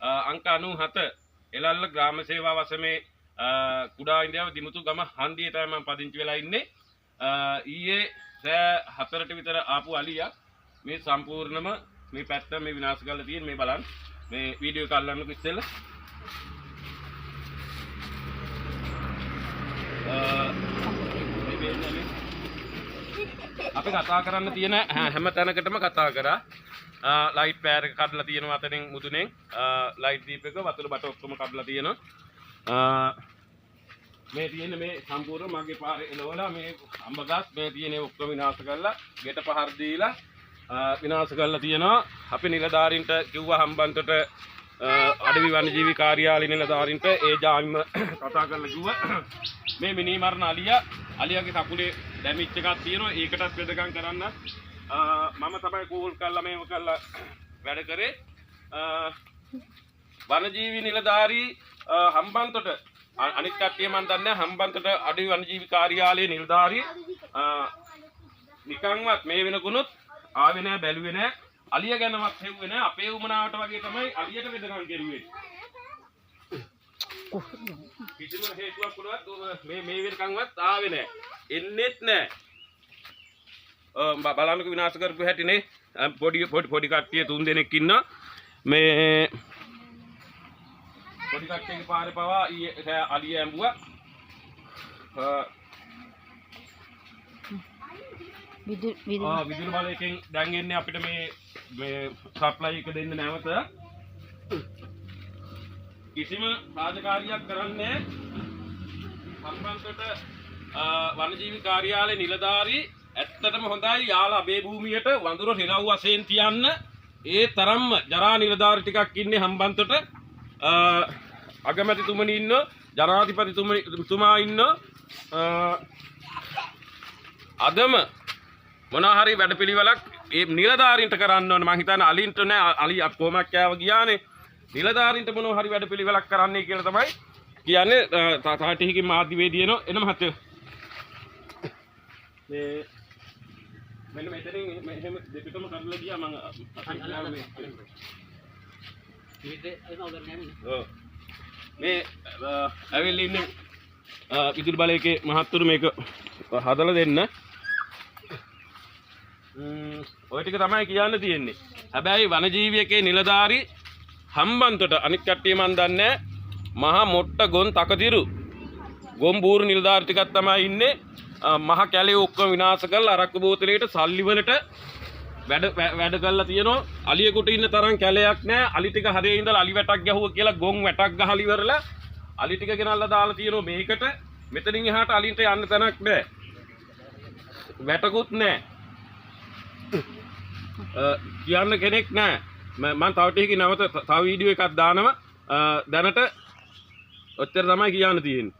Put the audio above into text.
අංක 97 එළල්ල ග්‍රාම සේවා වසමේ කුඩා ඉන්දියාව දිමුතු ගම හන්දියේ තමයි මම පදිංචි වෙලා ඉන්නේ. ඊයේ සෑ 4ට විතර ආපු අලියා මේ සම්පූර්ණම මේ පැත්ත මේ විනාශ කරලා තියෙන මේ බලන්න. මේ වීඩියෝ එක අල්ලන්නකො ඉස්සෙල්ලා. අපි කතා කරන්න තියෙන හැම තැනකටම කතා කරා. ලයිට් පෑර් එක කඩලා තියෙනවා අතනින් මුදුනෙන්. ලයිට් දීප එක වතුර බට ඔක්කොම කඩලා තියෙනවා. මේ තියෙන මේ සම්පූර්ණ මගේ පාරේ එළවලා මේ අඹ ගස් මේ තියෙන ඔක්කොම විනාශ කරලා ගෙට පහර දීලා විනාශ කරලා තියෙනවා. අපි නිලධාරීන්ට කිව්වා හම්බන්තොට අඩවි වනජීවි කාර්යාලය නිලධාරීන්ට ඒ ජාමිම කතා කරලා කිව්වා මේ මිනී මරණ අලියාගේ කකුලේ ඩැමේජ් එකක් තියෙනවා. ඒකටත් වෙදකම් කරන්න මම තමයි කෝල් කරලා මේව කරලා වැඩ කරේ. වනජීවි නිලධාරී හම්බන්තොට අනිත් කට්ටිය මන් දන්නේ හම්බන්තොට අඩවි වනජීවි කාර්යාලයේ නිලධාරී නිකන්වත් මේ වෙනකුණුත් ආවේ නැහැ බැලුවේ නැහැ. අලිය ගැනවත් හෙව්වේ නැහැ. අපේ උමනාවට වගේ තමයි අලියට වෙදකම් කෙරුවේ. කිසිම හේතුවක් වුණත් මේ වෙනකන්වත් ආවේ නැහැ. එන්නෙත් නැහැ. බලන්නක විනාශ කරපු හැටිනේ. පොඩි කට්ටිය 3 දෙනෙක් ඉන්නවා. මේ පොඩි කට්ටියගේ පාරේ පවා ඊයේ අලිය ඇඹුවා. විදුලි බලයෙන් දැන් එන්නේ අපිට මේ සප්ලයි එක දෙන්න නැවත. කිසිම රාජකාරියක් කරන්නේ හම්බන්තොට වනජීවි කාර්යාලයේ නිලධාරී ඇත්තටම හොඳයි යාලා අපේ භූමියට වඳුර හෙලව් වශයෙන් තියන්න. ඒ තරම්ම ජරා නිලධාරී ටිකක් ඉන්නේ හම්බන්තොට. අගමැතිතුමනි ඉන්න, ජනාධිපතිතුමා ඉන්න. අදම මොනවා හරි වැඩපිළිවෙලක් ඒ නිලධාරීන්ට කරන්න ඕනේ. මං හිතන්නේ අලින්ට නෑ, අලි කොමක් කෑව ගියානේ. නිලධාරීන්ට මොනවා හරි වැඩපිළිවෙලක් කරන්නයි කියලා තමයි කියන්නේ. තාටිහිගේ මාධ්‍යවේදීනෝ එන මහත්තයෝ මේ මෙන්න මෙතනින් මෙහෙම දෙකටම කරලා ගියා මම මේ ඇවිල්ලා ඉන්නේ විදුලි බලයේ මහත්තුරු මේක හදලා දෙන්න. ඔය ටික තමයි කියන්න තියෙන්නේ. හැබැයි වනජීවියකේ නිලධාරී හම්බන්තොට අනිත් කට්ටිය මන් දන්නේ මහා මොට්ට ගොන් තකතිරු ගොන් බූරු නිලධාරී ටිකක් තමයි ඉන්නේ. මහ කැලේ ඔක්කොම විනාශ කරලා අරක්කු බෝතලයට සල්ලි වලට වැඩ කරලා තියෙනවා. අලියෙකුට ඉන්න තරම් කැලයක් නැහැ. අලි ටික හරිය ඉඳලා අලි වැටක් ගැහුවා කියලා ගොන් වැටක් ගහලා ඉවරලා අලි ටික ගෙනල්ලා දාලා තියෙනවා මේකට. මෙතනින් එහාට අලින්ට යන්න තැනක් නැහැ. වැටකුත් නැහැ. කියන්න කෙනෙක් නැහැ. මම තව ටිකකින් නැවත තව වීඩියෝ එකක් දානවා. දැනට ඔච්චර තමයි කියන්න තියෙන්නේ.